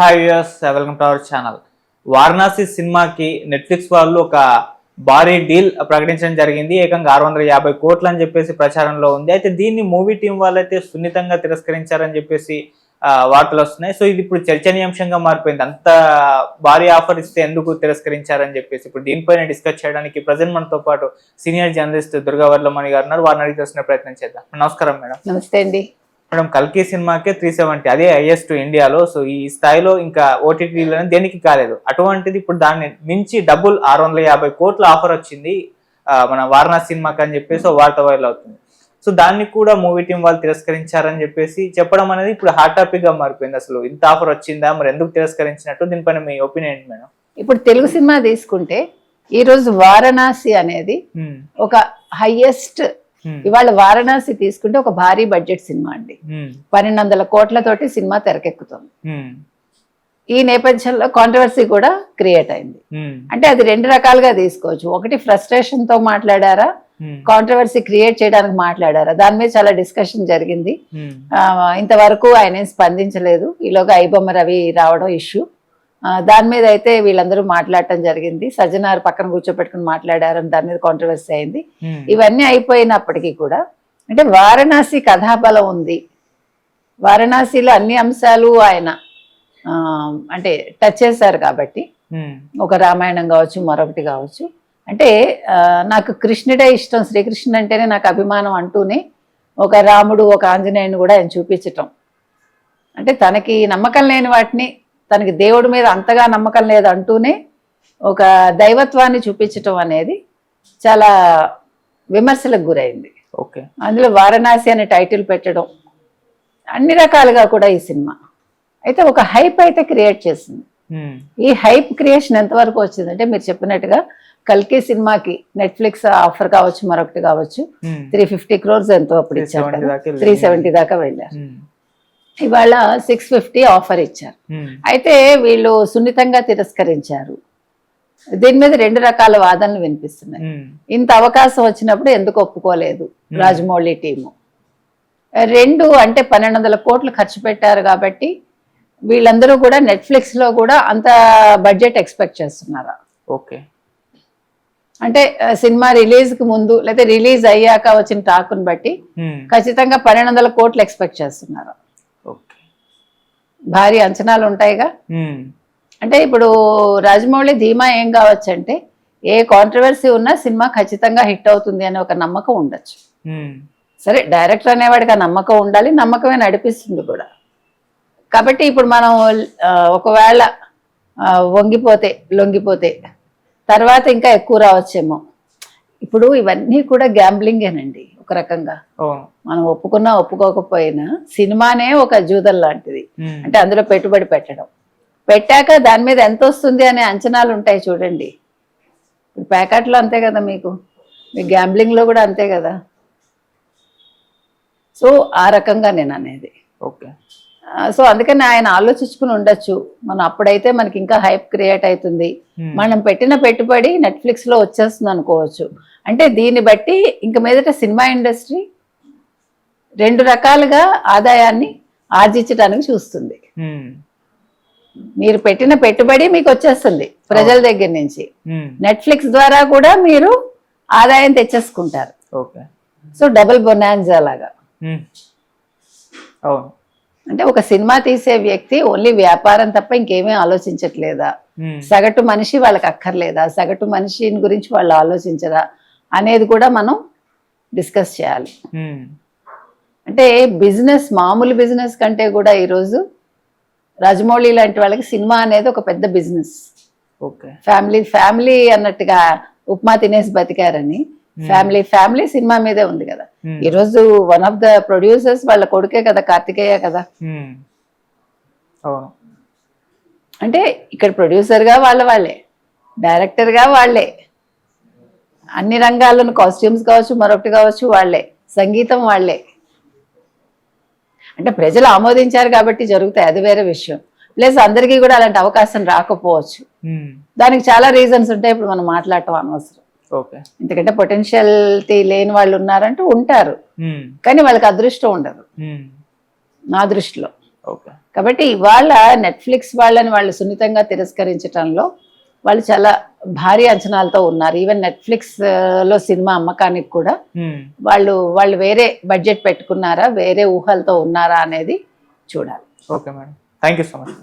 Hi viewers, welcome to our channel. Varanasi సినిమాకి Netflix వాళ్ళు ఒక భారీ డీల్ ప్రకటించడం జరిగింది. ఏకంగా 650 కోట్లు అని చెప్పేసి ప్రచారంలో ఉంది. అయితే దీన్ని మూవీ టీం వాళ్ళైతే సున్నితంగా తిరస్కరించారని చెప్పేసి వార్తలు వస్తున్నాయి. సో ఇది ఇప్పుడు చర్చనీయాంశంగా మారిపోయింది. అంత భారీ ఆఫర్ ఇస్తే ఎందుకు తిరస్కరించారని చెప్పేసి ఇప్పుడు దీనిపైన డిస్కస్ చేయడానికి ప్రజెంట్ మనతో పాటు సీనియర్ జర్నలిస్ట్ దుర్గా వర్లమణి గారు ఉన్నారు. వారిని అడిగి తెలుసుకునే ప్రయత్నం చేద్దాం. నమస్కారం మేడం. నమస్తే అండి మేడం. కల్కి సినిమాకే 370, అదే హైయెస్ట్ ఇండియాలో. సో ఈ స్థాయిలో ఇంకా ఓటీటీలో దేనికి కాలేదు. అటువంటిది ఇప్పుడు దాన్ని మించి డబుల్ 650 కోట్ల ఆఫర్ వచ్చింది మన వారణాసి సినిమాకి అని చెప్పేసి వార్త వైరల్ అవుతుంది. సో దాన్ని కూడా మూవీ టీం వాళ్ళు తిరస్కరించారని చెప్పేసి చెప్పడం అనేది ఇప్పుడు హాట్ టాపిక్ గా మారిపోయింది. అసలు ఇంత ఆఫర్ వచ్చిందా, మరి ఎందుకు తిరస్కరించినట్టు, దీనిపైన మీ ఒపీనియన్ ఏంటి మేడం? ఇప్పుడు తెలుగు సినిమా తీసుకుంటే ఈ రోజు వారణాసి అనేది ఒక హైయెస్ట్, ఇవాళ వారణాసి తీసుకుంటే ఒక భారీ బడ్జెట్ సినిమా అండి. 1200 కోట్లతోటి సినిమా తెరకెక్కుతుంది. ఈ నేపథ్యంలో కాంట్రవర్సీ కూడా క్రియేట్ అయింది. అంటే అది రెండు రకాలుగా తీసుకోవచ్చు. ఒకటి ఫ్రస్ట్రేషన్ తో మాట్లాడారా, కాంట్రవర్సీ క్రియేట్ చేయడానికి మాట్లాడారా, దాని మీద చాలా డిస్కషన్ జరిగింది. ఇంతవరకు ఆయన స్పందించలేదు. ఈలోగా ఐబొమ్మ రవి రావడం ఇష్యూ, దాని మీద అయితే వీళ్ళందరూ మాట్లాడటం జరిగింది. సజ్జనార్ పక్కన కూర్చోపెట్టుకుని మాట్లాడారని దాని మీద కాంట్రవర్సీ అయింది. ఇవన్నీ అయిపోయినప్పటికీ కూడా అంటే వారణాసి కథాబలం ఉంది. వారణాసిలో అన్ని అంశాలు ఆయన అంటే టచ్ చేశారు కాబట్టి, ఒక రామాయణం కావచ్చు, మరొకటి కావచ్చు. అంటే నాకు కృష్ణుడే ఇష్టం, శ్రీకృష్ణుడు అంటేనే నాకు అభిమానం అంటూనే ఒక రాముడు, ఒక ఆంజనేయుని కూడా ఆయన చూపించటం, అంటే తనకి నమ్మకం లేని వాటిని, తనకి దేవుడి మీద అంతగా నమ్మకం లేదు అంటూనే ఒక దైవత్వాన్ని చూపించటం అనేది చాలా విమర్శలకు గురైంది. ఓకే, అందులో వారణాసి అనే టైటిల్ పెట్టడం అన్ని రకాలుగా కూడా ఈ సినిమా అయితే ఒక హైప్ అయితే క్రియేట్ చేసింది. ఈ హైప్ క్రియేషన్ ఎంతవరకు వచ్చిందంటే మీరు చెప్పినట్టుగా కల్కి సినిమాకి నెట్ఫ్లిక్స్ ఆఫర్ కావచ్చు, మరొకటి కావచ్చు, 350 crores ఎంతో అప్పుడు ఇచ్చారు కదా, 370 దాకా వెళ్ళారు. ఇవాళ 650 ఆఫర్ ఇచ్చారు. అయితే వీళ్ళు సున్నితంగా తిరస్కరించారు. దీని మీద రెండు రకాల వాదనలు వినిపిస్తున్నాయి. ఇంత అవకాశం వచ్చినప్పుడు ఎందుకు ఒప్పుకోలేదు రాజమౌళి టీము? రెండు అంటే 1200 కోట్లు ఖర్చు పెట్టారు కాబట్టి వీళ్ళందరూ కూడా నెట్ఫ్లిక్స్ లో కూడా అంత బడ్జెట్ ఎక్స్పెక్ట్ చేస్తున్నారా? ఓకే, అంటే సినిమా రిలీజ్ కి ముందు లేదా రిలీజ్ అయ్యాక వచ్చిన టాకుని బట్టి ఖచ్చితంగా 1200 కోట్లు ఎక్స్పెక్ట్ చేస్తున్నారా? భారీ అంచనాలు ఉంటాయిగా. అంటే ఇప్పుడు రాజమౌళి ధీమా ఏం కావచ్చు అంటే ఏ కాంట్రవర్సీ ఉన్నా సినిమా ఖచ్చితంగా హిట్ అవుతుంది అనే ఒక నమ్మకం ఉండొచ్చు. సరే, డైరెక్టర్ అనేవాడికి ఆ నమ్మకం ఉండాలి, నమ్మకమే నడిపిస్తుంది కూడా. కాబట్టి ఇప్పుడు మనం ఒకవేళ లొంగిపోతే తర్వాత ఇంకా ఎక్కువ రావచ్చేమో. ఇప్పుడు ఇవన్నీ కూడా గ్యాంబ్లింగేనండి ఒక రకంగా. మనం ఒప్పుకున్నా ఒప్పుకోకపోయినా సినిమానే ఒక జూదం లాంటిది. అంటే అందులో పెట్టుబడి పెట్టాక దాని మీద ఎంత వస్తుంది అనే అంచనాలు ఉంటాయి చూడండి. ప్యాకెట్లో అంతే కదా, మీకు గ్యాంబ్లింగ్ లో కూడా అంతే కదా. సో ఆ రకంగా నేను అనేది. ఓకే, సో అందుకని ఆయన ఆలోచించుకుని ఉండొచ్చు. మనం అప్పుడైతే మనకి ఇంకా హైప్ క్రియేట్ అవుతుంది, మనం పెట్టిన పెట్టుబడి నెట్ఫ్లిక్స్ లో వచ్చేస్తుంది అనుకోవచ్చు. అంటే దీన్ని బట్టి ఇంక మీదట సినిమా ఇండస్ట్రీ రెండు రకాలుగా ఆదాయాన్ని ఆర్జించడానికి చూస్తుంది. మీరు పెట్టిన పెట్టుబడి మీకు వచ్చేస్తుంది ప్రజల దగ్గర నుంచి, నెట్ఫ్లిక్స్ ద్వారా కూడా మీరు ఆదాయం తెచ్చేసుకుంటారు. సో డబుల్ బొనాన్జా లాగా. అంటే ఒక సినిమా తీసే వ్యక్తి ఓన్లీ వ్యాపారం తప్ప ఇంకేమీ ఆలోచించట్లేదా? సగటు మనిషి వాళ్ళకి అక్కర్లేదా? సగటు మనిషిని గురించి వాళ్ళు ఆలోచించరా అనేది కూడా మనం డిస్కస్ చేయాలి. అంటే బిజినెస్, మామూలు బిజినెస్ కంటే కూడా ఈరోజు రాజమౌళి లాంటి వాళ్ళకి సినిమా అనేది ఒక పెద్ద బిజినెస్. ఫ్యామిలీ అన్నట్టుగా ఉప్మా తినేసి బతికారని ఫ్యామిలీ సినిమా మీదే ఉంది కదా. ఈరోజు వన్ ఆఫ్ ద ప్రొడ్యూసర్స్ వాళ్ళ కొడుకే కదా, కార్తికేయ కదా. అంటే ఇక్కడ ప్రొడ్యూసర్ గా వాళ్ళే, డైరెక్టర్ గా వాళ్ళే, అన్ని రంగాల్లోనూ కాస్ట్యూమ్స్ కావచ్చు, మరొకటి కావచ్చు వాళ్ళే, సంగీతం వాళ్ళే. అంటే ప్రజలు ఆమోదించారు కాబట్టి జరుగుతాయి, అది వేరే విషయం. ప్లస్ అందరికీ కూడా అలాంటి అవకాశం రాకపోవచ్చు. దానికి చాలా రీజన్స్ ఉంటాయి, ఇప్పుడు మనం మాట్లాడటం అనవసరం. ఎందుకంటే పొటెన్షియాలిటీ లేని వాళ్ళు ఉన్నారంటూ ఉంటారు, కానీ వాళ్ళకి అదృష్టం ఉండదు నా దృష్టిలో. ఓకే. కాబట్టి ఇవాళ నెట్ఫ్లిక్స్ వాళ్ళని వాళ్ళు సున్నితంగా తిరస్కరించడంలో వాళ్ళు చాలా భారీ అంచనాలతో ఉన్నారు. ఈవెన్ నెట్ఫ్లిక్స్ లో సినిమా అమ్మకానికి కూడా వాళ్ళు వేరే బడ్జెట్ పెట్టుకున్నారా, వేరే ఊహలతో ఉన్నారా అనేది చూడాలి. Okay madam, thank you so much.